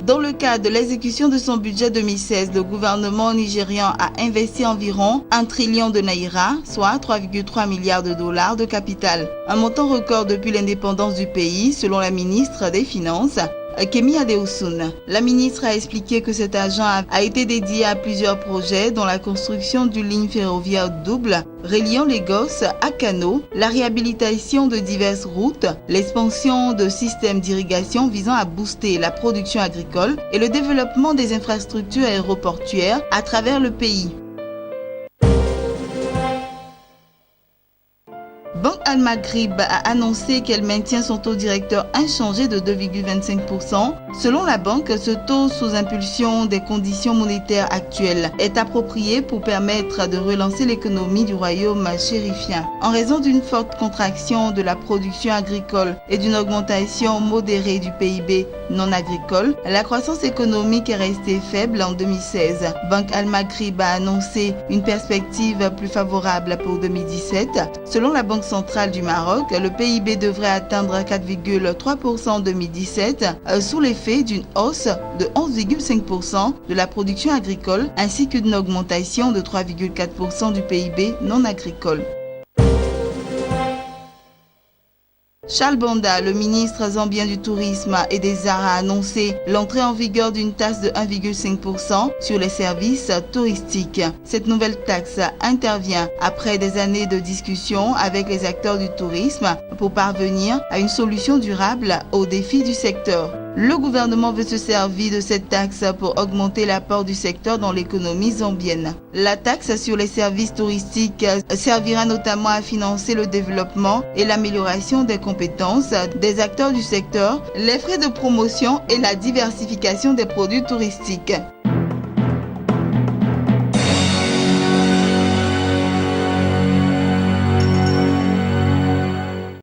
Dans le cadre de l'exécution de son budget 2016, le gouvernement nigérian a investi environ 1 trillion de naira, soit 3,3 milliards de dollars de capital. Un montant record depuis l'indépendance du pays, selon la ministre des Finances, Kemi Adeosun. La ministre a expliqué que cet argent a été dédié à plusieurs projets, dont la construction d'une ligne ferroviaire double reliant Lagos à Kano, la réhabilitation de diverses routes, l'expansion de systèmes d'irrigation visant à booster la production agricole et le développement des infrastructures aéroportuaires à travers le pays. Banque Al-Maghrib a annoncé qu'elle maintient son taux directeur inchangé de 2,25%. Selon la banque, ce taux, sous impulsion des conditions monétaires actuelles, est approprié pour permettre de relancer l'économie du royaume chérifien. En raison d'une forte contraction de la production agricole et d'une augmentation modérée du PIB non agricole, la croissance économique est restée faible en 2016. Banque Al-Maghrib a annoncé une perspective plus favorable pour 2017. Selon la Banque centrale du Maroc, le PIB devrait atteindre 4,3% en 2017 sous l'effet d'une hausse de 11,5% de la production agricole ainsi qu'une augmentation de 3,4% du PIB non agricole. Charles Banda, le ministre zambien du Tourisme et des Arts, a annoncé l'entrée en vigueur d'une taxe de 1,5% sur les services touristiques. Cette nouvelle taxe intervient après des années de discussions avec les acteurs du tourisme pour parvenir à une solution durable aux défis du secteur. Le gouvernement veut se servir de cette taxe pour augmenter l'apport du secteur dans l'économie zambienne. La taxe sur les services touristiques servira notamment à financer le développement et l'amélioration des compétences des acteurs du secteur, les frais de promotion et la diversification des produits touristiques.